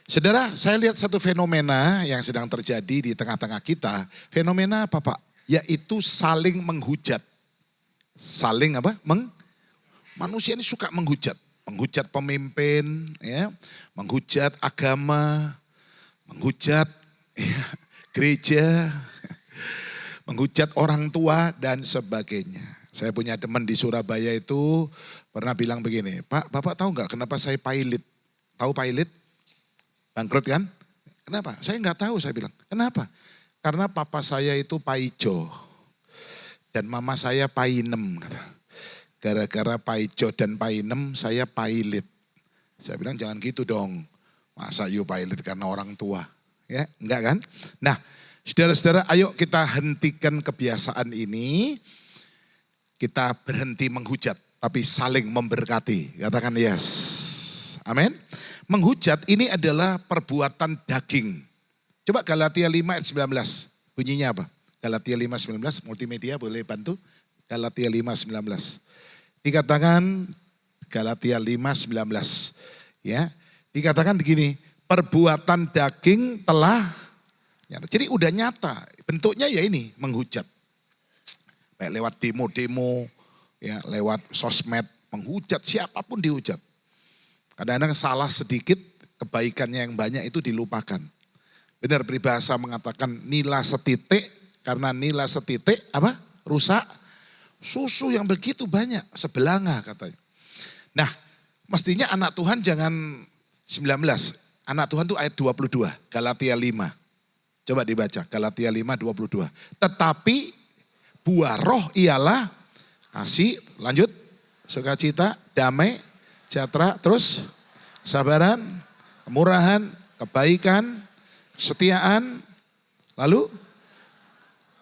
Saudara, saya lihat satu fenomena yang sedang terjadi di tengah-tengah kita. Fenomena apa Pak? Yaitu saling menghujat. Saling apa? Manusia ini suka menghujat. Menghujat pemimpin, ya, menghujat agama, menghujat ya, gereja, menghujat orang tua dan sebagainya. Saya punya teman di Surabaya itu pernah bilang begini, Pak, Bapak tahu nggak kenapa saya pilot? Tahu pilot? Bangkrut kan? Kenapa? Saya nggak tahu, saya bilang. Kenapa? Karena papa saya itu paijo dan mama saya painem. Gara-gara paijo dan painem saya pilot. Saya bilang jangan gitu dong. Masa you pilot karena orang tua? Ya, enggak kan? Nah, saudara-saudara, ayo kita hentikan kebiasaan ini. Kita berhenti menghujat, tapi saling memberkati. Katakan yes. Amin. Menghujat ini adalah perbuatan daging. Coba Galatia 5 ayat 19. Bunyinya apa? Galatia 5:19, multimedia boleh bantu? Galatia 5:19. Dikatakan Galatia 5:19. Ya, dikatakan begini, perbuatan daging telah nyata. Jadi udah nyata, bentuknya ya ini, menghujat. Baik lewat demo-demo, ya, lewat sosmed, menghujat, siapapun dihujat. Kadang-kadang salah sedikit, kebaikannya yang banyak itu dilupakan. Benar peribahasa mengatakan nila setitik, karena nila setitik apa? Rusak susu yang begitu banyak, sebelanga katanya. Nah, mestinya anak Tuhan jangan 19, anak Tuhan itu ayat 22, Galatia 5. Coba dibaca, Galatia 5:22. Tetapi buah roh ialah kasih, lanjut, sukacita, damai, sejahtera, terus sabaran, kemurahan, kebaikan, kesetiaan, lalu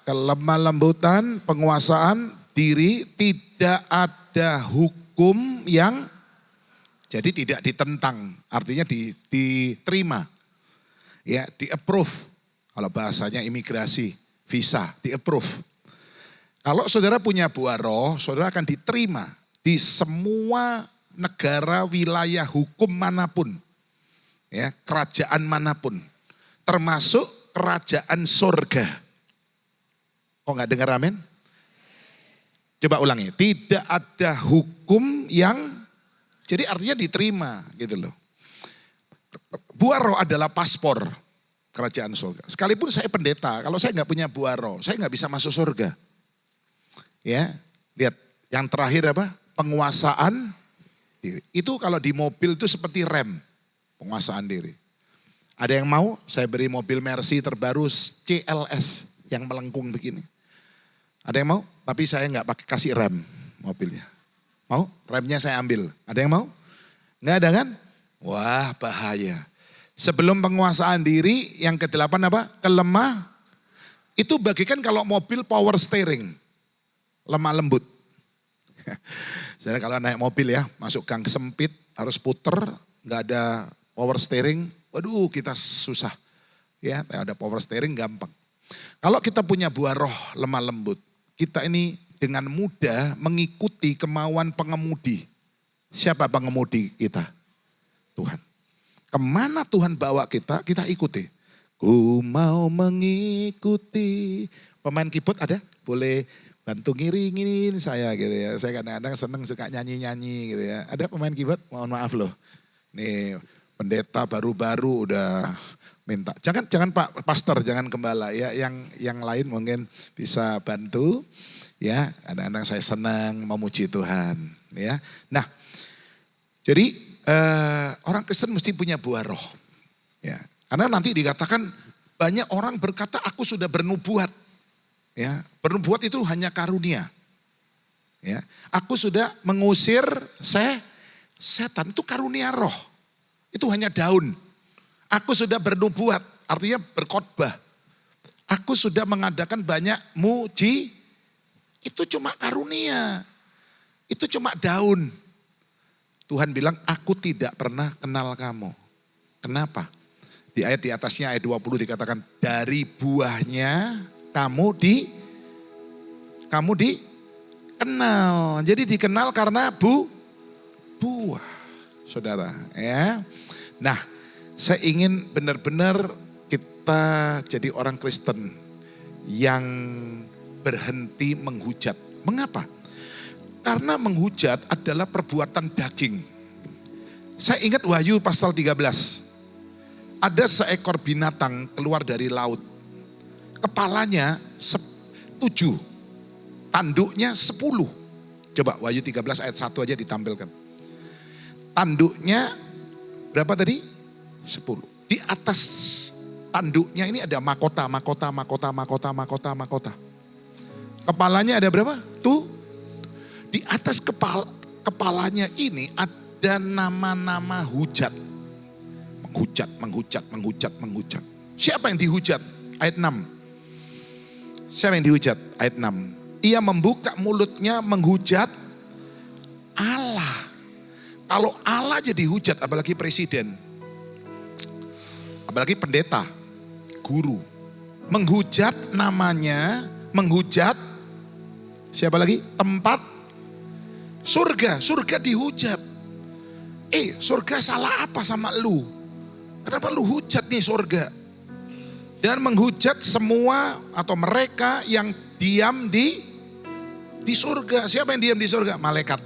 kelemah lembutan, penguasaan diri, tidak ada hukum yang jadi tidak ditentang, artinya diterima, ya, di-approve. Kalau bahasanya imigrasi, visa, di-approve. Kalau saudara punya buah roh, saudara akan diterima di semua negara, wilayah, hukum manapun. Ya, kerajaan manapun. Termasuk kerajaan surga. Kok gak dengar amin? Coba ulangi. Tidak ada hukum yang, jadi artinya diterima gitu loh. Buah roh adalah paspor kerajaan surga. Sekalipun saya pendeta, kalau saya gak punya buah roh, saya gak bisa masuk surga. Ya, lihat yang terakhir apa? Penguasaan diri. Itu kalau di mobil itu seperti rem, penguasaan diri. Ada yang mau? Saya beri mobil Mercy terbaru CLS yang melengkung begini. Ada yang mau? Tapi saya nggak pakai kasih rem mobilnya. Mau? Remnya saya ambil. Ada yang mau? Nggak ada kan? Wah, bahaya. Sebelum penguasaan diri, yang ke-8 apa? Kelemah. Itu bagikan kalau mobil power steering. Lemah lembut. Jadi kalau naik mobil ya, masuk gang sempit, harus puter, nggak ada power steering, waduh kita susah. Ya, ada power steering gampang. Kalau kita punya buah roh lemah lembut, kita ini dengan mudah mengikuti kemauan pengemudi. Siapa pengemudi kita? Tuhan. Kemana Tuhan bawa kita, kita ikuti. Ku mau mengikuti. Pemain keyboard ada? Boleh bantu ngiringin saya gitu ya. Saya kadang-kadang seneng suka nyanyi-nyanyi gitu ya. Ada pemain keyboard? Mohon maaf loh. Nih pendeta baru-baru udah minta. Jangan Pak Pastor, jangan gembala ya. Yang lain mungkin bisa bantu ya. Kadang-kadang saya senang memuji Tuhan ya. Nah, jadi orang Kristen mesti punya buah roh. Ya. Karena nanti dikatakan banyak orang berkata aku sudah bernubuat. Ya, bernubuat itu hanya karunia. Ya, aku sudah mengusir setan, itu karunia roh. Itu hanya daun. Aku sudah bernubuat, artinya berkhotbah. Aku sudah mengadakan banyak muji, itu cuma karunia. Itu cuma daun. Tuhan bilang, aku tidak pernah kenal kamu. Kenapa? Di ayat di atasnya, ayat 20 dikatakan, dari buahnya kamu dikenal. Jadi dikenal karena buah, saudara. Ya. Nah, Saya ingin benar-benar kita jadi orang Kristen yang berhenti menghujat. Mengapa? Karena menghujat adalah perbuatan daging. Saya ingat Wahyu pasal 13. Ada seekor binatang keluar dari laut. Kepalanya 7, tanduknya 10. Coba Wahyu 13 ayat 1 aja ditampilkan. Tanduknya berapa tadi? 10. Di atas tanduknya ini ada mahkota. Kepalanya ada berapa? Tuh. Di atas kepalanya ini ada nama-nama hujat. Menghujat. Siapa yang dihujat? Ayat 6. Siapa yang dihujat? Ayat 6. Ia membuka mulutnya menghujat Allah. Kalau Allah jadi hujat, apalagi presiden. Apalagi pendeta, guru. Menghujat namanya, menghujat siapa lagi? Tempat surga dihujat. Surga salah apa sama lu? Kenapa lu hujat nih surga? Dan menghujat semua atau mereka yang diam di surga. Siapa yang diam di surga? Malaikat.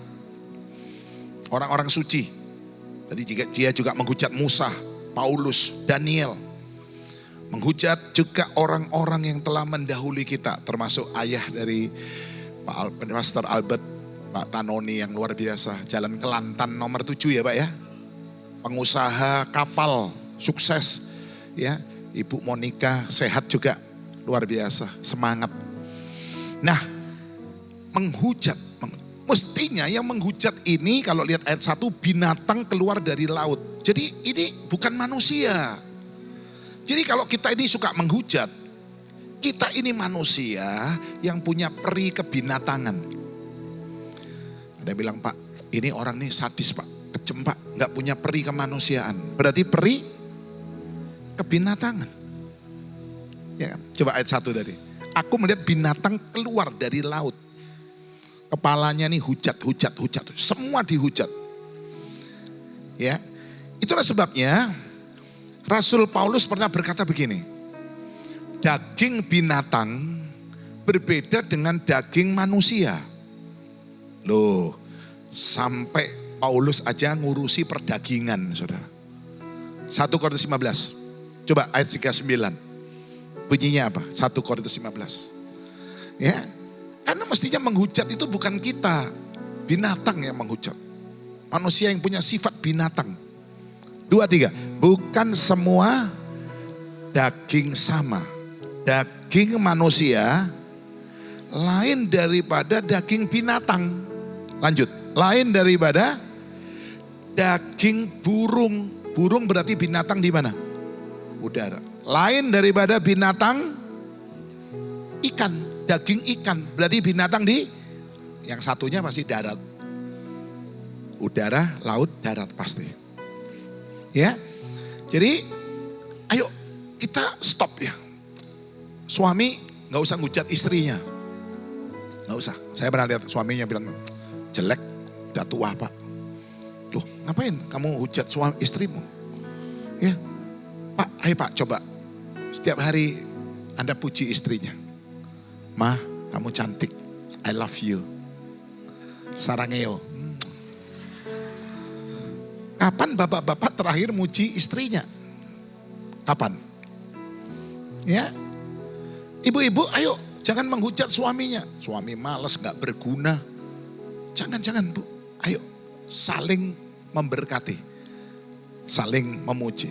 Orang-orang suci. Tadi dia juga menghujat Musa, Paulus, Daniel. Menghujat juga orang-orang yang telah mendahului kita. Termasuk ayah dari Pastor Albert, Pak Tanoni yang luar biasa. Jalan Kelantan nomor 7 ya Pak ya. Pengusaha kapal, sukses. Ya, Ibu Monica sehat juga. Luar biasa, semangat. Nah, menghujat. Mestinya yang menghujat ini kalau lihat ayat 1, binatang keluar dari laut. Jadi ini bukan manusia. Jadi kalau kita ini suka menghujat, kita ini manusia yang punya peri kebinatangan. Ada bilang, Pak, ini orang nih sadis Pak, kejem Pak, gak punya peri kemanusiaan. Berarti peri kebinatangan. Ya kan? Coba ayat 1 tadi. Aku melihat binatang keluar dari laut. Kepalanya nih hujat. Semua dihujat. Ya, itulah sebabnya Rasul Paulus pernah berkata begini. Daging binatang berbeda dengan daging manusia. Loh, sampai Paulus aja ngurusi perdagingan, saudara. 1 Korintus 15. Coba ayat 39. Bunyinya apa? 1 Korintus 15. Ya, karena mestinya menghujat itu bukan kita. Binatang yang menghujat. Manusia yang punya sifat binatang. 2, 3. Bukan semua daging sama. Daging manusia lain daripada daging binatang. Lanjut. Lain daripada daging burung. Burung berarti binatang di mana? Udara. Lain daripada binatang ikan. Daging ikan. Berarti binatang di yang satunya masih darat. Udara, laut, darat pasti. Ya. Jadi ayo kita stop ya. Suami gak usah ngujat istrinya. Gak usah. Saya pernah lihat suaminya bilang, jelek, udah tua Pak. Loh, ngapain kamu hujat suami istrimu? Ya, Pak, ayo Pak coba. Setiap hari Anda puji istrinya. Ma, kamu cantik. I love you. Sarangeo. Kapan bapak-bapak terakhir muji istrinya? Kapan? Ya, ibu-ibu ayo jangan menghujat suaminya. Suami malas, gak berguna. Jangan Bu, ayo saling memberkati, saling memuji.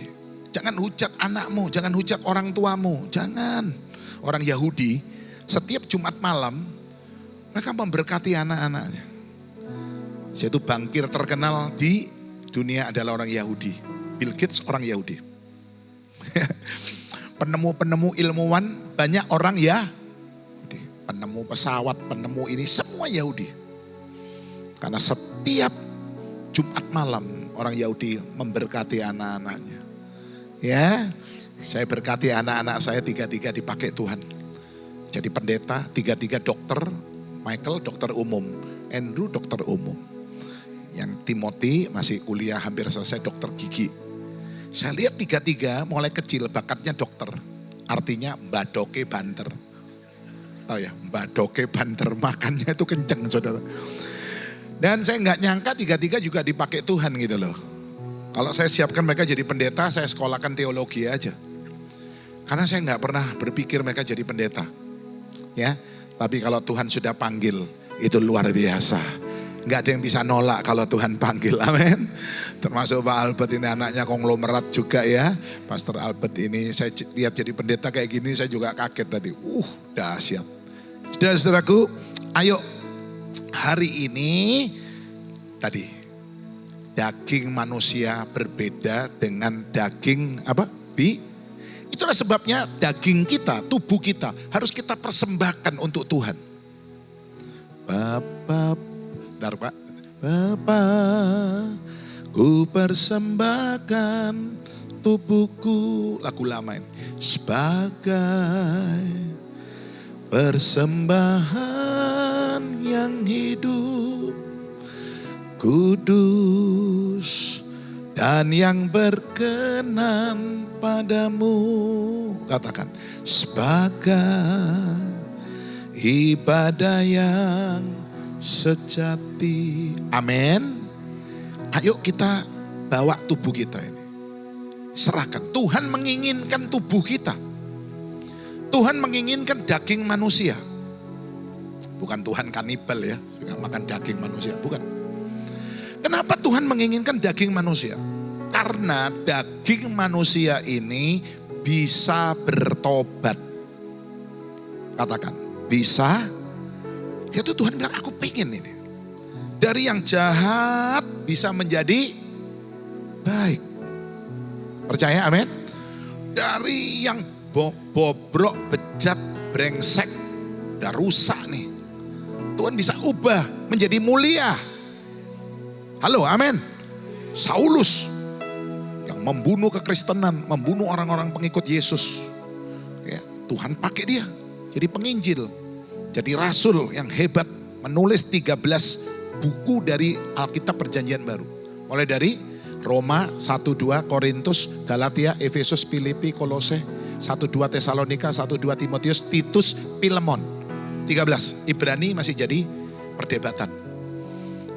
Jangan hujat anakmu, jangan hujat orang tuamu, jangan. Orang Yahudi setiap Jumat malam mereka memberkati anak-anaknya. Yaitu bankir terkenal di dunia adalah orang Yahudi. Bill Gates orang Yahudi. Penemu-penemu ilmuwan banyak orang Yahudi. Penemu pesawat, penemu ini semua Yahudi. Karena setiap Jumat malam orang Yahudi memberkati anak-anaknya. Ya, saya berkati anak-anak saya 3 dipakai Tuhan. Jadi pendeta, 3 dokter, Michael dokter umum, Andrew dokter umum. Yang Timothy masih kuliah hampir selesai dokter gigi. Saya lihat tiga-tiga mulai kecil bakatnya dokter. Artinya mbadoke banter. Tahu ya, mbadoke banter, makannya itu kenceng saudara. Dan saya nggak nyangka tiga-tiga juga dipakai Tuhan gitu loh. Kalau saya siapkan mereka jadi pendeta, saya sekolahkan teologi aja. Karena saya nggak pernah berpikir mereka jadi pendeta. Ya, tapi kalau Tuhan sudah panggil, itu luar biasa. Nggak ada yang bisa nolak kalau Tuhan panggil, amin. Termasuk Pak Albert ini anaknya konglomerat juga ya. Pastor Albert ini saya lihat jadi pendeta kayak gini, saya juga kaget tadi. Dahsyat. Saudara-saudaraku, ayo hari ini tadi daging manusia berbeda dengan daging itulah sebabnya daging kita, tubuh kita harus kita persembahkan untuk Tuhan. Bapa, ku persembahkan tubuhku, lagu lama ini, sebagai persembahan yang hidup, kudus dan yang berkenan padamu. Katakan, sebagai ibadah yang sejati. Amin. Ayo kita bawa tubuh kita ini. Serahkan. Tuhan menginginkan tubuh kita. Tuhan menginginkan daging manusia. Bukan Tuhan kanibal ya, juga makan daging manusia, bukan. Kenapa Tuhan menginginkan daging manusia? Karena daging manusia ini bisa bertobat. Katakan, bisa. Itu Tuhan bilang, aku pengen ini. Dari yang jahat bisa menjadi baik. Percaya, amin? Dari yang bobrok, bejat, brengsek, udah rusak nih. Tuhan bisa ubah menjadi mulia. Halo, amin. Saulus yang membunuh kekristenan, membunuh orang-orang pengikut Yesus. Ya, Tuhan pakai dia jadi penginjil, jadi rasul yang hebat, menulis 13 buku dari Alkitab Perjanjian Baru. Mulai dari Roma, 1-2, Korintus, Galatia, Efesus, Filipi, Kolose, 1-2 Tesalonika, 1-2 Timotius, Titus, Filemon. 13, Ibrani masih jadi perdebatan.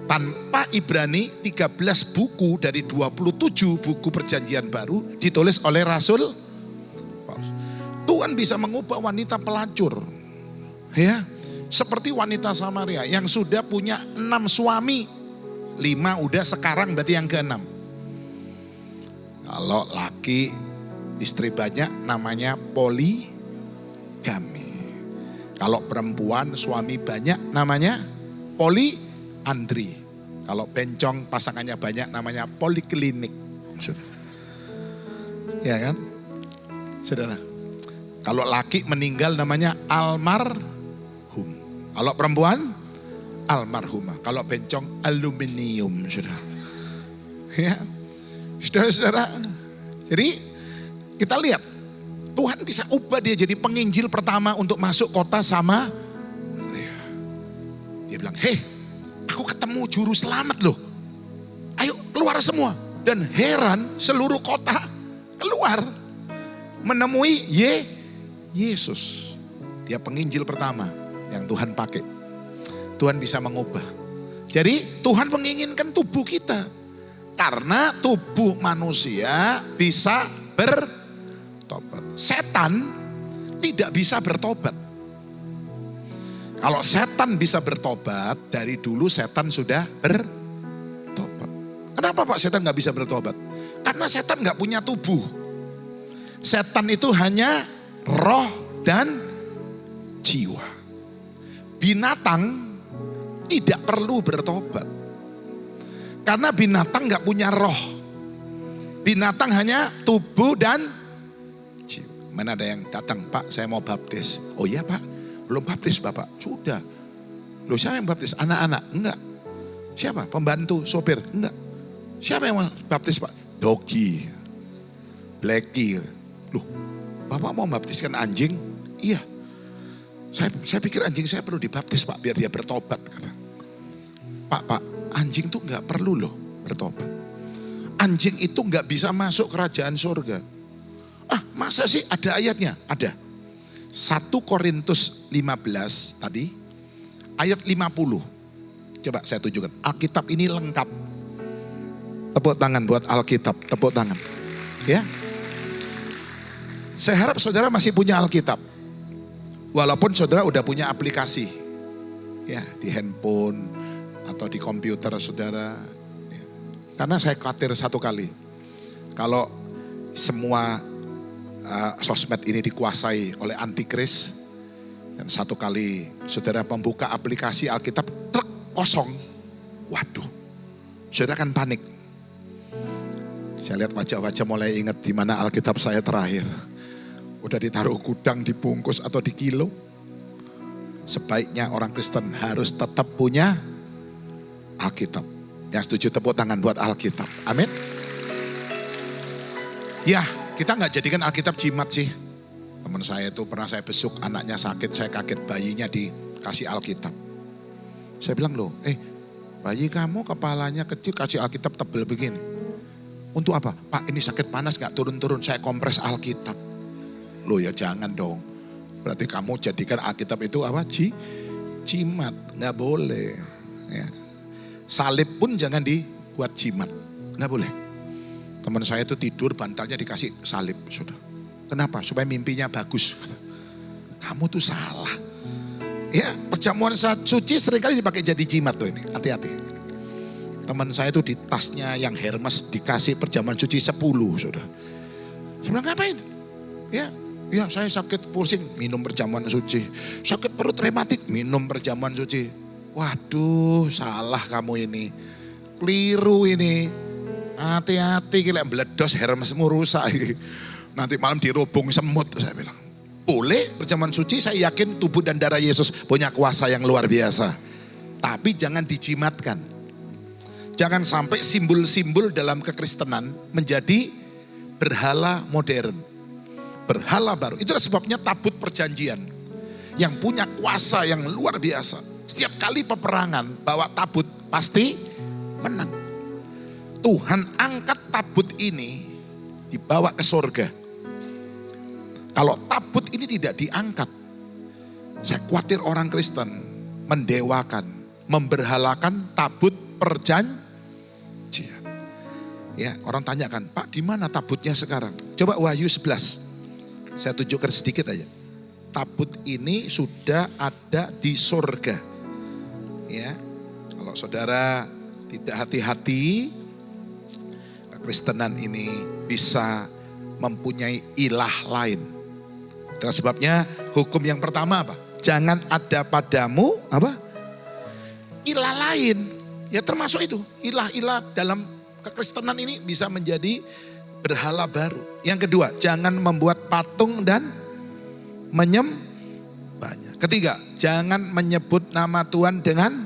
Tanpa Ibrani, 13 buku dari 27 buku Perjanjian Baru ditulis oleh Rasul Paulus. Tuhan bisa mengubah wanita pelacur, ya, seperti wanita Samaria yang sudah punya 6 suami, 5 udah sekarang berarti yang ke-6. Kalau laki istri banyak namanya poligami. Kalau perempuan suami banyak namanya poliandri. Kalau bencong pasangannya banyak namanya poliklinik. Ya kan? Saudara. Kalau laki meninggal namanya almarhum. Kalau perempuan almarhumah. Kalau bencong aluminium. Saudara. Ya. Saudara-saudara. Jadi kita lihat. Tuhan bisa ubah dia jadi penginjil pertama untuk masuk kota Samaria. Dia bilang, hei, aku ketemu juru selamat loh. Ayo keluar semua. Dan heran seluruh kota keluar. Menemui Yesus. Dia penginjil pertama yang Tuhan pakai. Tuhan bisa mengubah. Jadi Tuhan menginginkan tubuh kita. Karena tubuh manusia bisa bertobat. Setan tidak bisa bertobat. Kalau setan bisa bertobat, dari dulu setan sudah bertobat. Kenapa Pak setan gak bisa bertobat? Karena setan gak punya tubuh. Setan itu hanya roh dan jiwa. Binatang tidak perlu bertobat. Karena binatang gak punya roh. Binatang hanya tubuh dan jiwa. Mana ada yang datang, Pak saya mau baptis. Oh iya Pak, belum baptis Bapak. Sudah. Loh siapa yang baptis? Anak-anak? Enggak. Siapa? Pembantu, sopir? Enggak. Siapa yang mau baptis Pak? Dogi. Blacky. Loh Bapak mau baptiskan anjing? Iya. Saya pikir anjing saya perlu dibaptis Pak biar dia bertobat. Kata. Pak, anjing tuh enggak perlu loh bertobat. anjing itu nggak bisa masuk kerajaan surga. Ah, masa sih? Ada ayatnya? Ada. 1 Korintus 15 tadi, ayat 50. Coba saya tunjukkan. Alkitab ini lengkap. Tepuk tangan buat Alkitab, tepuk tangan. Ya. Saya harap saudara masih punya Alkitab. Walaupun saudara udah punya aplikasi. Ya, di handphone atau di komputer saudara. Ya. Karena saya khawatir satu kali. Kalau semua sosmed ini dikuasai oleh antikris. Dan satu kali saudara membuka aplikasi Alkitab, truk kosong. Waduh, saudara akan panik. Saya lihat wajah-wajah mulai ingat di mana Alkitab saya terakhir. Udah ditaruh gudang, dibungkus atau di kilo. Sebaiknya orang Kristen harus tetap punya Alkitab. Yang setuju tepuk tangan buat Alkitab. Amin. Ya, kita nggak jadikan Alkitab jimat sih. Teman saya itu pernah saya besuk, anaknya sakit, saya kaget, bayinya dikasih Alkitab. Saya bilang, loh, bayi kamu kepalanya kecil kasih Alkitab tebel begini. Untuk apa? Pak, ini sakit panas gak turun-turun, saya kompres Alkitab. Loh ya jangan dong. Berarti kamu jadikan Alkitab itu apa? Jimat, gak boleh. Ya. Salib pun jangan dibuat jimat, gak boleh. Teman saya itu tidur, bantalnya dikasih salib, sudah. Kenapa? Supaya mimpinya bagus. Kamu tuh salah. Ya, perjamuan suci seringkali dipakai jadi jimat tuh ini. Hati-hati. Teman saya itu di tasnya yang Hermes dikasih perjamuan suci 10, saudara. Saya bilang ngapain? Ya saya sakit pusing, minum perjamuan suci. Sakit perut rematik, minum perjamuan suci. Waduh, salah kamu ini. Keliru ini. Hati-hati, gila meledos Hermesmu rusak. Nanti malam dirobong semut, saya bilang. Boleh perjamuan suci, saya yakin tubuh dan darah Yesus punya kuasa yang luar biasa. Tapi jangan dijimatkan. Jangan sampai simbol-simbol dalam kekristenan menjadi berhala modern. Berhala baru. Itulah sebabnya tabut perjanjian. Yang punya kuasa yang luar biasa. Setiap kali peperangan bawa tabut pasti menang. Tuhan angkat tabut ini dibawa ke surga. Kalau tabut ini tidak diangkat, saya khawatir orang Kristen mendewakan, memberhalakan tabut perjanjian. Ya, orang tanyakan, Pak di mana tabutnya sekarang? Coba Wahyu 11, saya tunjukkan sedikit aja. Tabut ini sudah ada di surga. Ya, kalau saudara tidak hati-hati, kekristenan ini bisa mempunyai ilah lain. Itulah sebabnya hukum yang pertama apa? Jangan ada padamu apa? Ilah lain. Ya termasuk itu. Ilah-ilah dalam kekristenan ini bisa menjadi berhala baru. Yang kedua, jangan membuat patung dan menyembahnya. Ketiga, jangan menyebut nama Tuhan dengan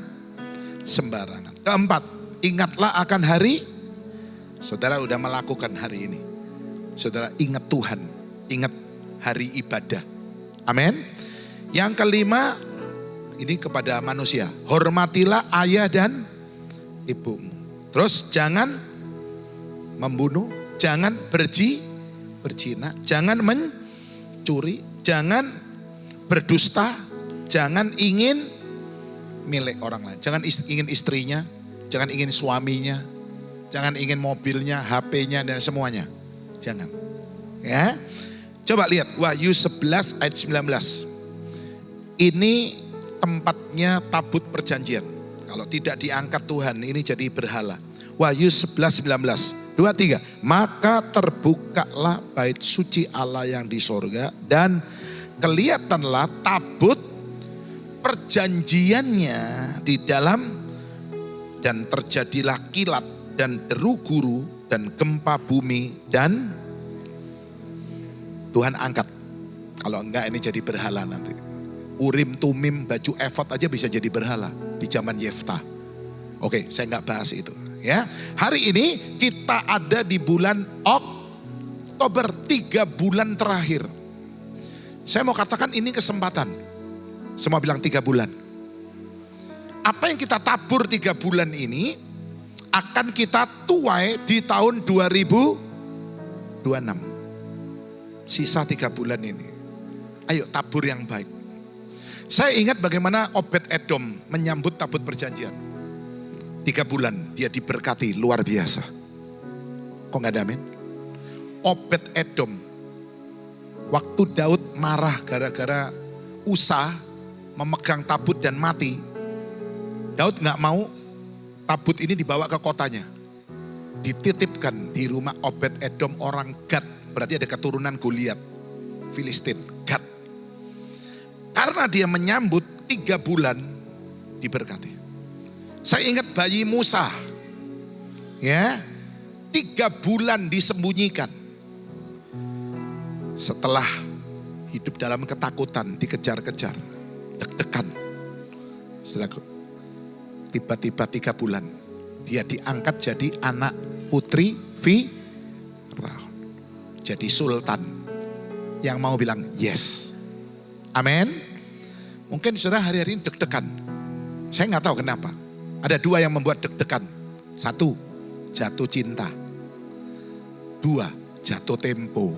sembarangan. Keempat, ingatlah akan hari. Saudara udah melakukan hari ini. Saudara ingat Tuhan, ingat hari ibadah. Amin. Yang kelima, ini kepada manusia. Hormatilah ayah dan ibumu. Terus jangan membunuh, jangan berzina, jangan mencuri, jangan berdusta, jangan ingin milik orang lain. Jangan ingin istrinya, jangan ingin suaminya, jangan ingin mobilnya, HP-nya dan semuanya. Jangan. Ya. Coba lihat Wahyu 11 ayat 19. Ini tempatnya tabut perjanjian. Kalau tidak diangkat Tuhan, ini jadi berhala. Wahyu 11, 19. 2, 3. Maka terbukalah bait suci Allah yang di sorga. Dan kelihatanlah tabut perjanjiannya di dalam. Dan terjadilah kilat dan deru guru dan gempa bumi. Dan Tuhan angkat. Kalau enggak ini jadi berhala nanti. Urim tumim baju efod aja bisa jadi berhala di zaman Yeftah. Oke, saya nggak bahas itu. Ya, hari ini kita ada di bulan Oktober, 3 bulan terakhir. Saya mau katakan ini kesempatan. Semua bilang 3 bulan. Apa yang kita tabur 3 bulan ini akan kita tuai di tahun 2026. Sisa 3 bulan ini. Ayo tabur yang baik. Saya ingat bagaimana Obed Edom menyambut tabut perjanjian. 3 bulan dia diberkati luar biasa. Kok gak ada amin? Obed Edom. Waktu Daud marah gara-gara Usa memegang tabut dan mati. Daud gak mau tabut ini dibawa ke kotanya. Dititipkan di rumah Obed Edom orang Gad. Berarti ada keturunan Goliat. Filistin, Gad. Karena dia menyambut 3 bulan diberkati. Saya ingat bayi Musa. Ya, 3 bulan disembunyikan. Setelah hidup dalam ketakutan, dikejar-kejar, deg-degan. Saudaraku, tiba-tiba 3 bulan dia diangkat jadi anak putri Firaun. Jadi sultan yang mau bilang yes. Amin. Mungkin saudara hari-hari ini deg-degan. Saya nggak tahu kenapa. Ada 2 yang membuat deg-degan. 1, jatuh cinta. 2, jatuh tempo.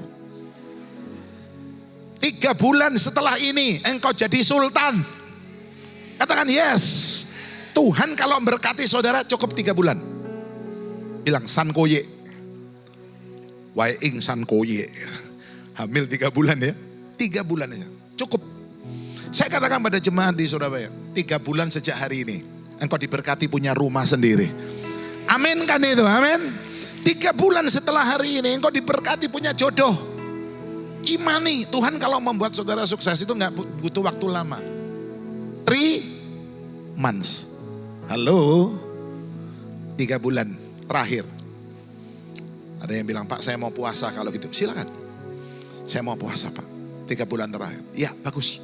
3 bulan setelah ini engkau jadi sultan. Katakan yes. Tuhan kalau berkati saudara cukup 3 bulan. Bilang san koye. Wae ing san koye. Hamil 3 bulan ya. 3 bulan aja. Cukup. Saya katakan pada jemaat di Surabaya. 3 bulan sejak hari ini. Engkau diberkati punya rumah sendiri. Amin kan itu, amin. 3 bulan setelah hari ini engkau diberkati punya jodoh. Imani, Tuhan kalau membuat saudara sukses itu gak butuh waktu lama. 3 months. Halo, 3 bulan terakhir. Ada yang bilang, Pak saya mau puasa kalau gitu. Silakan. Saya mau puasa Pak. 3 bulan terakhir. Ya bagus.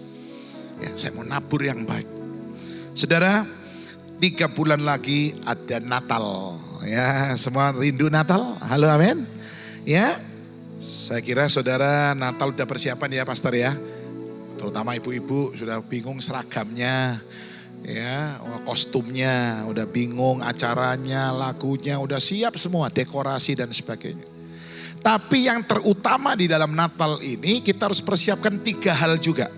Ya, saya mau nabur yang baik. Saudara, 3 bulan lagi ada Natal. Ya, semua rindu Natal. Halo, amin. Ya, saya kira saudara Natal udah persiapan ya pastor ya. Terutama ibu-ibu sudah bingung seragamnya. Ya, kostumnya udah bingung, acaranya, lagunya udah siap semua, dekorasi dan sebagainya. Tapi yang terutama di dalam Natal ini kita harus persiapkan 3 hal juga.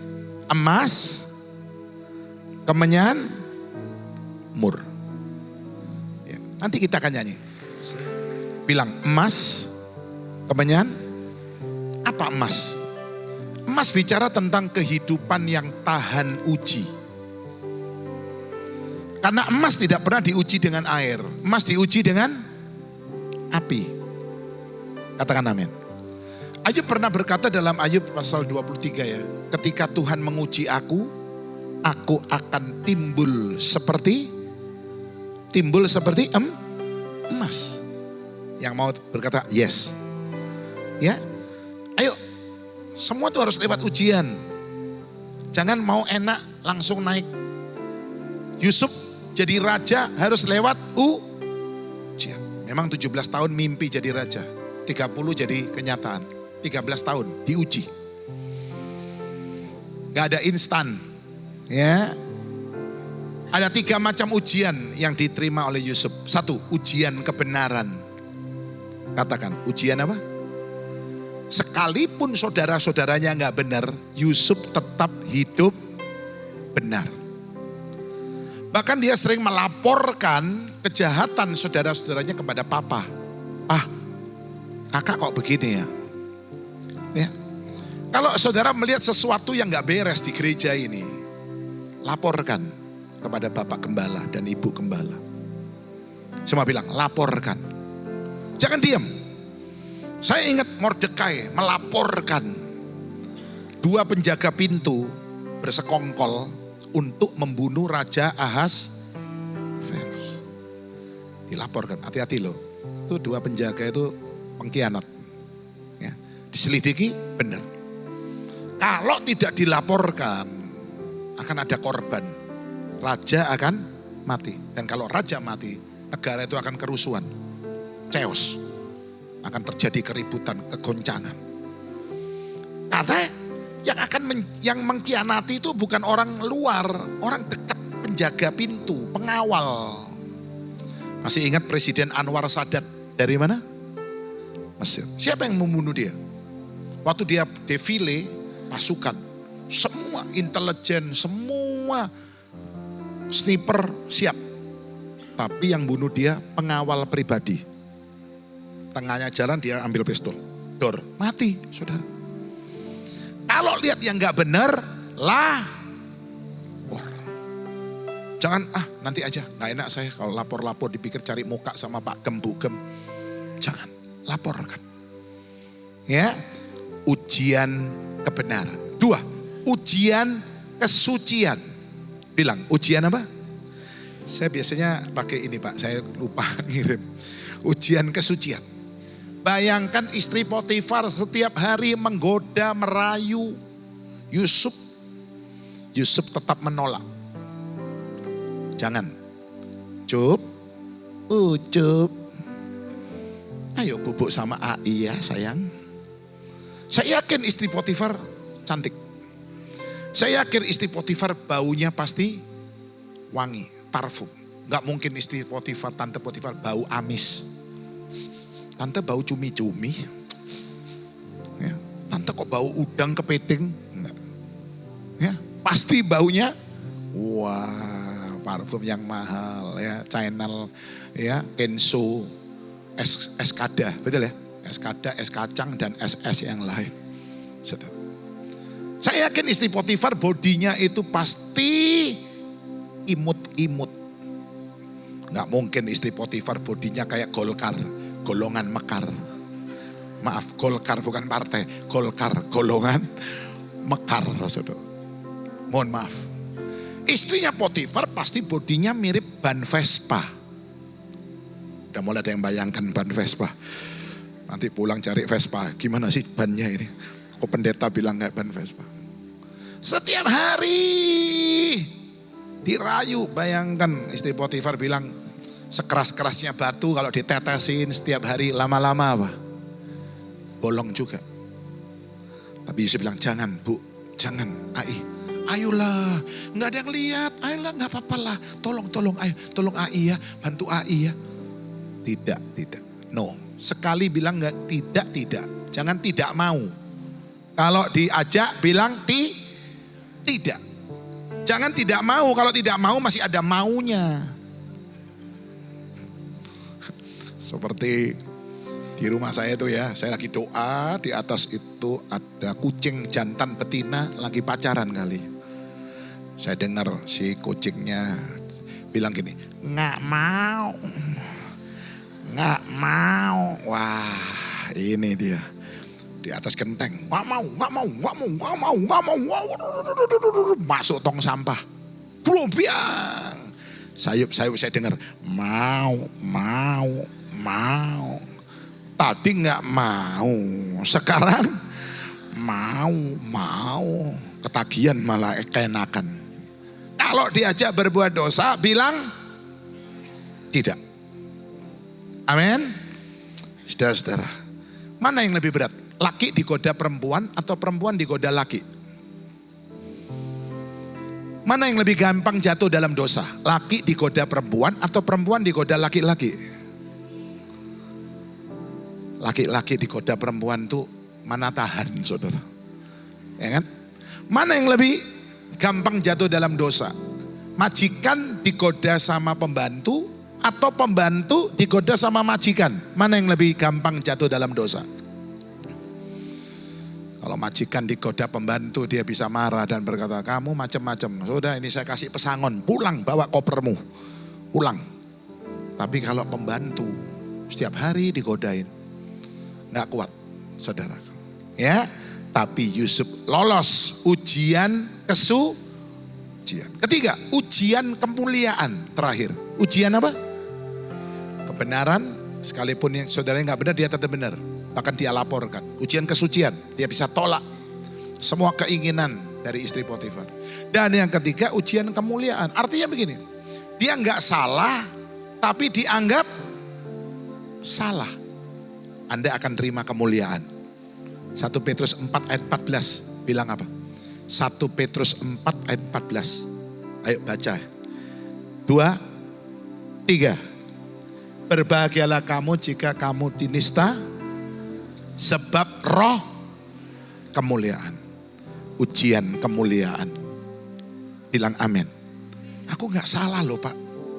Emas, kemenyan, mur. Ya, nanti kita akan nyanyi. Bilang emas, kemenyan, apa emas? Emas bicara tentang kehidupan yang tahan uji. Karena emas tidak pernah diuji dengan air. Emas diuji dengan api. Katakan amin. Ayub pernah berkata dalam Ayub pasal 23 ya. Ketika Tuhan menguji aku akan timbul seperti emas. Yang mau berkata yes. Ya. Ayo. Semua itu harus lewat ujian. Jangan mau enak langsung naik. Yusuf jadi raja harus lewat ujian. Memang 17 tahun mimpi jadi raja. 30 jadi kenyataan. 13 tahun diuji. Gak ada instan. Ya. Ada 3 macam ujian yang diterima oleh Yusuf. 1, ujian kebenaran. Katakan, ujian apa? Sekalipun saudara-saudaranya gak benar, Yusuf tetap hidup benar. Bahkan dia sering melaporkan kejahatan saudara-saudaranya kepada papa. Kakak kok begini ya? Ya. Kalau saudara melihat sesuatu yang gak beres di gereja ini, laporkan kepada bapak gembala dan ibu gembala. Semua bilang, laporkan. Jangan diam. Saya ingat Mordekai melaporkan 2 penjaga pintu bersekongkol untuk membunuh Raja Ahasverus. Dilaporkan, hati-hati loh. Itu 2 penjaga itu pengkhianat. Ya, diselidiki benar. Kalau tidak dilaporkan akan ada korban. Raja akan mati. Dan kalau raja mati, negara itu akan kerusuhan. Chaos. Akan terjadi keributan, kegoncangan. Karena yang mengkhianati itu bukan orang luar, orang dekat, penjaga pintu, pengawal. Masih ingat Presiden Anwar Sadat dari mana? Mesir. Siapa yang membunuh dia? Waktu dia defile pasukan, semua intelijen, semua sniper siap. Tapi yang bunuh dia pengawal pribadi. Tengahnya jalan dia ambil pistol, dor, mati, saudara. Kalau lihat yang nggak benar, jangan nanti aja, nggak enak saya kalau lapor-lapor dipikir cari muka sama Pak Gem, Bu Gem. Jangan, laporkan. Ya, ujian kebenaran. 2, ujian kesucian. Bilang, ujian apa? Saya biasanya pakai ini Pak, saya lupa ngirim. Ujian kesucian. Bayangkan istri Potifar setiap hari menggoda, merayu Yusuf. Yusuf tetap menolak. Jangan. Cup. Cup. Ayo bubuk sama AI ya sayang. Saya yakin istri Potifar cantik. Saya yakin istri Potifar baunya pasti wangi, parfum. Gak mungkin istri Potifar, tante Potifar bau amis. Tante bau cumi-cumi. Ya. Tante kok bau udang kepiting? Enggak. Ya, pasti baunya wah, parfum yang mahal ya, Chanel ya, Kenzo, Eskada, betul ya? Eskada, es kacang dan SS yang lain. Saya yakin istri Potifar bodinya itu pasti imut-imut. Nggak mungkin istri Potifar bodinya kayak Golkar, golongan mekar. Maaf, Golkar bukan partai, Golkar, golongan mekar, saudara. Mohon maaf. Istrinya Potifar pasti bodinya mirip ban Vespa. Udah mulai ada yang bayangkan ban Vespa. Nanti pulang cari Vespa, gimana sih bannya ini? Kok pendeta bilang kayak ban Vespa? Setiap hari dirayu, bayangkan istri Potifar bilang sekeras-kerasnya batu kalau ditetesin setiap hari lama-lama apa? Bolong juga. Tapi Yusuf bilang jangan Bu, jangan Ai. Ayolah, nggak ada yang lihat, ayolah nggak apa-apa lah, tolong, ayo, tolong Ai ya, bantu Ai ya. Tidak, no. Sekali bilang nggak, tidak, jangan tidak mau. Kalau diajak bilang tidak. Jangan tidak mau, kalau tidak mau masih ada maunya. Seperti di rumah saya itu ya, saya lagi doa, di atas itu ada kucing jantan betina lagi pacaran kali. Saya dengar si kucingnya bilang gini, nggak mau. Wah, ini dia di atas genteng. Nggak mau. Masuk tong sampah. Biang. Sayup saya dengar mau. Tadi nggak mau, sekarang mau. Ketagihan malah keenakan. Kalau diajak berbuat dosa, bilang tidak. Amin. Saudara-saudara, mana yang lebih berat? Laki digoda perempuan atau perempuan digoda laki? Mana yang lebih gampang jatuh dalam dosa? Laki digoda perempuan atau perempuan digoda laki-laki? Laki-laki digoda perempuan tuh mana tahan, saudara? Ya kan? Mana yang lebih gampang jatuh dalam dosa? Majikan digoda sama pembantu atau pembantu digoda sama majikan? Mana yang lebih gampang jatuh dalam dosa? Kalau majikan digoda pembantu, dia bisa marah dan berkata, kamu macam-macam. Sudah, ini saya kasih pesangon, pulang bawa kopermu, pulang. Tapi kalau pembantu setiap hari digodain, nggak kuat, saudara. Ya, tapi Yusuf lolos ujian kesucian. Ketiga, ujian kemuliaan. Terakhir, ujian apa? Kebenaran, sekalipun yang saudaranya nggak benar, dia tetap benar. Bahkan dia laporkan. Ujian kesucian, dia bisa tolak semua keinginan dari istri Potifar. Dan yang ketiga, ujian kemuliaan. Artinya begini, dia nggak salah, tapi dianggap salah. Anda akan terima kemuliaan. 1 Petrus 4 ayat 14 bilang apa? 1 Petrus 4 ayat 14. Ayo baca. 2, 3. Berbahagialah kamu jika kamu dinista, sebab roh kemuliaan. Ujian kemuliaan. Bilang amin. Aku gak salah loh Pak.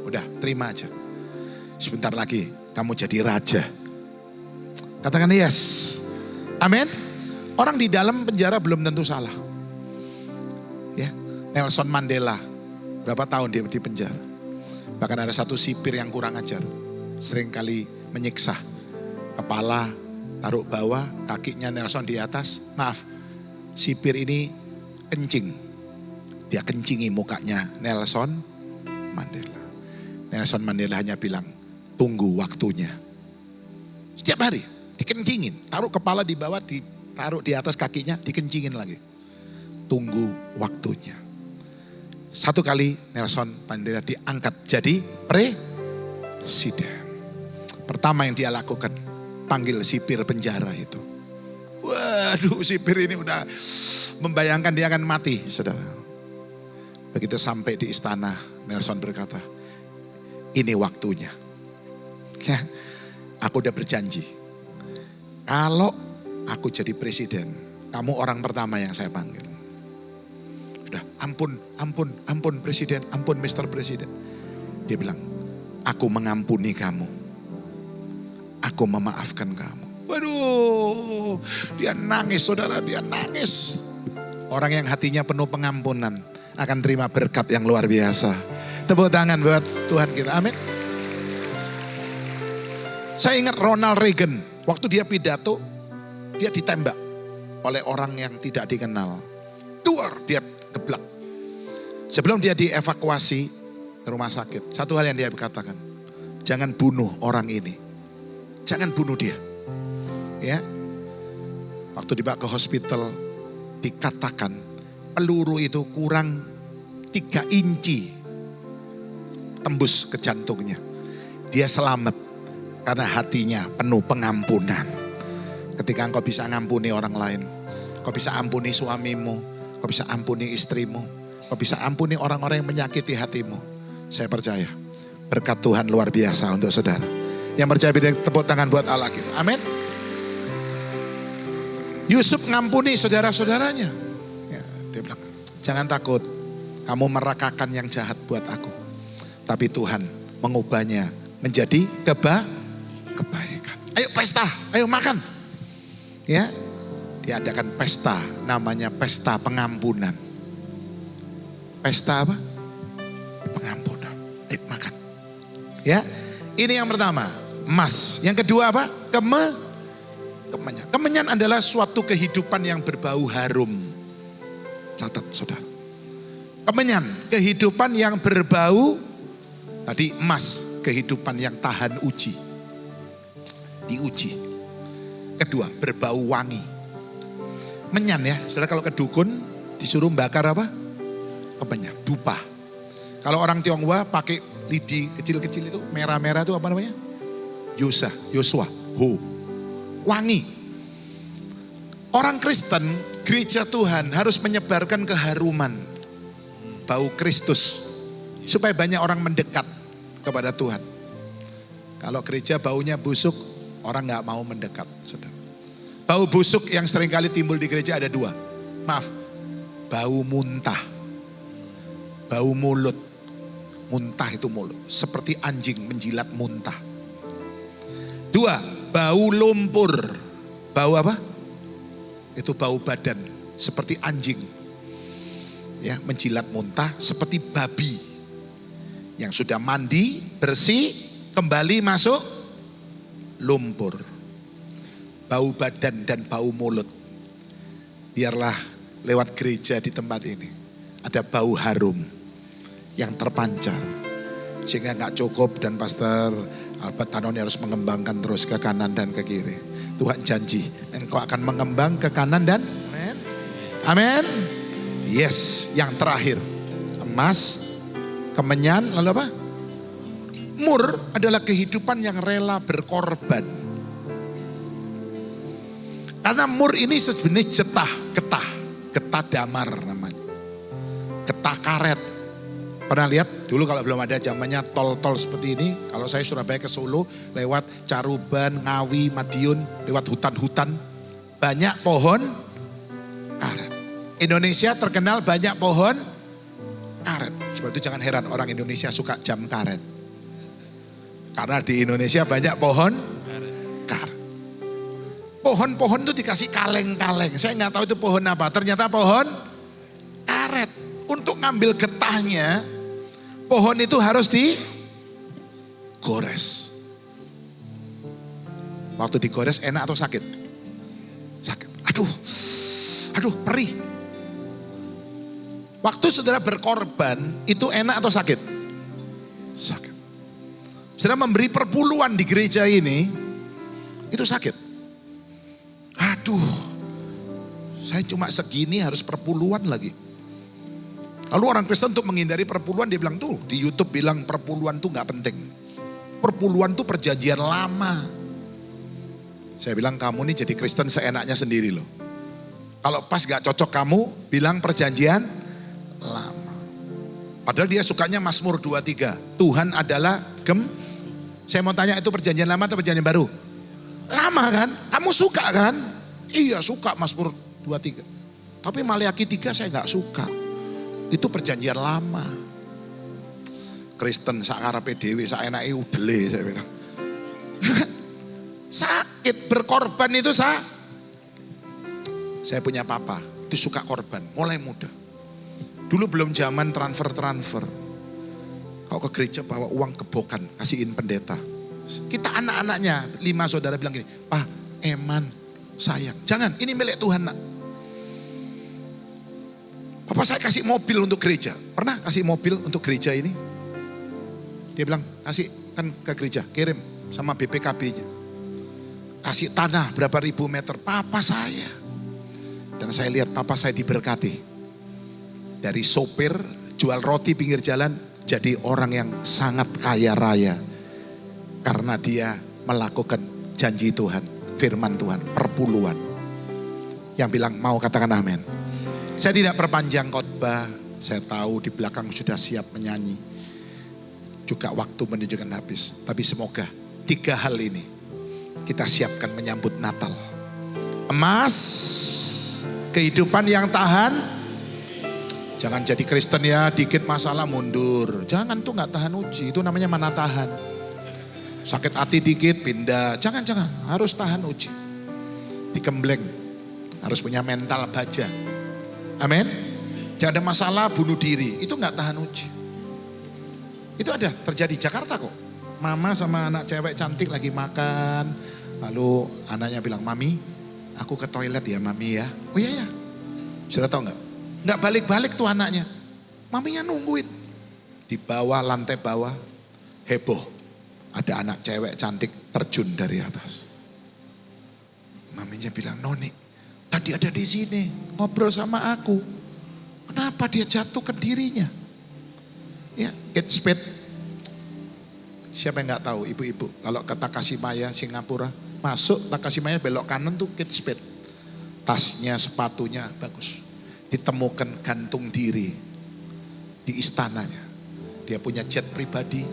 Udah terima aja. Sebentar lagi kamu jadi raja. Katakan yes. Amin. Orang di dalam penjara belum tentu salah. Ya, Nelson Mandela. Berapa tahun dia di penjara. Bahkan ada satu sipir yang kurang ajar. Seringkali menyiksa. Kepala taruh bawah, kakinya Nelson di atas. Maaf, sipir ini kencing. Dia kencingi mukanya Nelson Mandela. Nelson Mandela hanya bilang, tunggu waktunya. Setiap hari dikencingin. Taruh kepala di bawah, ditaruh di atas kakinya, dikencingin lagi. Tunggu waktunya. Satu kali Nelson Mandela diangkat jadi presiden. Pertama yang dia lakukan, panggil sipir penjara itu. Waduh, sipir ini udah membayangkan dia akan mati, saudara. Begitu sampai di istana, Nelson berkata, ini waktunya. Ya, aku udah berjanji. Kalau aku jadi presiden, kamu orang pertama yang saya panggil. Sudah, ampun presiden, ampun Mr. Presiden. Dia bilang, aku mengampuni kamu. Aku memaafkan kamu. Waduh, dia nangis saudara, dia nangis. Orang yang hatinya penuh pengampunan akan terima berkat yang luar biasa. Tepuk tangan buat Tuhan kita, amin. Saya ingat Ronald Reagan, waktu dia pidato, dia ditembak oleh orang yang tidak dikenal. Duar, dia geblak. Sebelum dia dievakuasi ke rumah sakit, satu hal yang dia katakan, jangan bunuh orang ini. Jangan bunuh dia. Ya. Waktu dibawa ke hospital, dikatakan peluru itu kurang 3 inci tembus ke jantungnya. Dia selamat karena hatinya penuh pengampunan. Ketika engkau bisa ngampuni orang lain, kau bisa ampuni suamimu, kau bisa ampuni istrimu, kau bisa ampuni orang-orang yang menyakiti hatimu. Saya percaya berkat Tuhan luar biasa untuk saudara. Yang percaya beri tepuk tangan buat Allah kita. Amin. Yusuf ngampuni saudara-saudaranya. Ya, dia bilang, jangan takut, kamu merakakan yang jahat buat aku. Tapi Tuhan mengubahnya menjadi kebaikan. Ayo pesta, ayo makan. Ya, diadakan pesta, namanya pesta pengampunan. Pesta apa? Pengampunan. Ayo makan. Ya, ini yang pertama. Emas. Yang kedua apa? Kemenyan. Kemenyan adalah suatu kehidupan yang berbau harum. Catat saudara. Kemenyan, kehidupan yang berbau. Tadi emas, kehidupan yang tahan uji. Diuji. Kedua, berbau wangi. Menyan ya, saudara kalau ke dukun disuruh bakar apa? Kemenyan, dupa. Kalau orang Tionghoa pakai lidi kecil-kecil itu, merah-merah itu apa namanya? Yosua, wangi. Orang Kristen, gereja Tuhan harus menyebarkan keharuman, bau Kristus, supaya banyak orang mendekat kepada Tuhan. Kalau gereja baunya busuk, orang gak mau mendekat. Saudara. Bau busuk yang seringkali timbul di gereja ada 2. Maaf, bau muntah, bau mulut. Muntah itu mulut, seperti anjing menjilat muntah. 2, bau lumpur. Bau apa? Itu bau badan, seperti anjing. Ya, menjilat muntah seperti babi. Yang sudah mandi, bersih, kembali masuk lumpur. Bau badan dan bau mulut. Biarlah lewat gereja di tempat ini ada bau harum yang terpancar. Sehingga gak cukup dan Pastor Albert Tanoni harus mengembangkan terus ke kanan dan ke kiri. Tuhan janji engkau akan mengembang ke kanan dan amin. Amin. Yes, yang terakhir emas, kemenyan, lalu apa? Mur adalah kehidupan yang rela berkorban. Karena mur ini sejenis getah damar namanya. Getah karet. Pernah lihat dulu kalau belum ada zamannya tol-tol seperti ini, kalau saya Surabaya ke Solo lewat Caruban, Ngawi, Madiun, lewat hutan-hutan, banyak pohon karet. Indonesia terkenal banyak pohon karet. Sebab itu jangan heran orang Indonesia suka jam karet. Karena di Indonesia banyak pohon karet. Pohon-pohon itu dikasih kaleng-kaleng. Saya nggak tahu itu pohon apa. Ternyata pohon karet. Untuk ngambil getahnya, pohon itu harus digores. Waktu digores enak atau sakit? Sakit. Aduh, perih. Waktu saudara berkorban, itu enak atau sakit? Sakit. Saudara memberi perpuluhan di gereja ini, itu sakit. Aduh, saya cuma segini harus perpuluhan lagi. Lalu orang Kristen untuk menghindari perpuluhan, dia bilang tuh di YouTube bilang perpuluhan tuh gak penting. Perpuluhan tuh perjanjian lama. Saya bilang kamu nih jadi Kristen seenaknya sendiri loh. Kalau pas gak cocok kamu bilang perjanjian lama. Padahal dia sukanya Mazmur 23. Tuhan adalah Saya mau tanya itu perjanjian lama atau perjanjian baru? Lama kan? Kamu suka kan? Iya suka Mazmur 23. Tapi Maleakhi 3 saya gak suka. Itu perjanjian lama. Kristen sakarepe dhewe sak enake udele saya bilang. Sakit berkorban itu saya punya papa itu suka korban mulai muda. Dulu belum zaman transfer. Kau ke gereja bawa uang kebokan kasihin pendeta. Kita anak-anaknya 5 saudara bilang gini, "Pak, eman sayang. Jangan, ini milik Tuhan nak." Papa saya kasih mobil untuk gereja. Pernah kasih mobil untuk gereja ini? Dia bilang, kasih kan ke gereja, kirim sama BPKB-nya. Kasih tanah berapa ribu meter, papa saya. Dan saya lihat papa saya diberkati. Dari sopir, jual roti pinggir jalan, jadi orang yang sangat kaya raya. Karena dia melakukan janji Tuhan, firman Tuhan, perpuluhan. Yang bilang mau katakan amin. Saya tidak perpanjang khotbah, saya tahu di belakang sudah siap menyanyi. Juga waktu menunjukkan habis. Tapi semoga 3 hal ini kita siapkan menyambut Natal. Emas, kehidupan yang tahan. Jangan jadi Kristen ya, dikit masalah mundur. Jangan tuh gak tahan uji, itu namanya mana tahan. Sakit hati dikit pindah, jangan, harus tahan uji. Dikembleng, harus punya mental baja. Amin. Jangan ada masalah bunuh diri, itu gak tahan uji. Itu ada terjadi di Jakarta kok. Mama sama anak cewek cantik lagi makan. Lalu anaknya bilang, "Mami, aku ke toilet ya mami ya." "Oh iya ya." Sudah tahu gak? Gak balik-balik tuh anaknya. Maminya nungguin. Di bawah, lantai bawah, heboh. Ada anak cewek cantik terjun dari atas. Maminya bilang, "Noni, tadi ada di sini ngobrol sama aku. Kenapa dia jatuh ke dirinya?" Ya, Kate Spade. Siapa yang nggak tahu ibu-ibu kalau ke Takashimaya Singapura masuk Takashimaya belok kanan tuh Kate Spade. Tasnya, sepatunya bagus. Ditemukan gantung diri di istananya. Dia punya jet pribadi,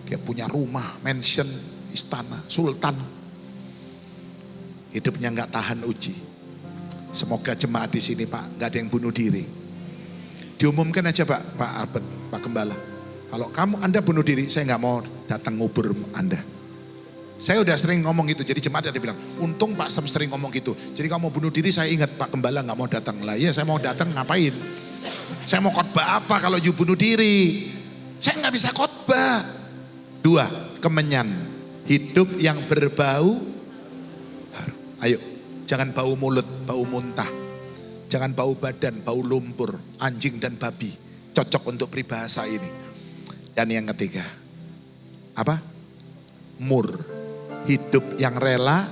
dia punya rumah, mansion, istana, sultan. Hidupnya nggak tahan uji. Semoga jemaat di sini Pak nggak ada yang bunuh diri. Diumumkan aja Pak Albert, Pak Gembala. Kalau Anda bunuh diri, saya nggak mau datang ngubur Anda. Saya udah sering ngomong gitu, jadi jemaat ada bilang, untung Pak Sam sering ngomong gitu. Jadi kalau mau bunuh diri saya ingat Pak Gembala nggak mau datang. Lah iya saya mau datang ngapain? Saya mau khotbah apa kalau you bunuh diri? Saya nggak bisa khotbah. 2, kemenyan. Hidup yang berbau harum. Ayo, jangan bau mulut, bau muntah. Jangan bau badan, bau lumpur, anjing dan babi. Cocok untuk peribahasa ini. Dan yang ketiga, apa? Mur. Hidup yang rela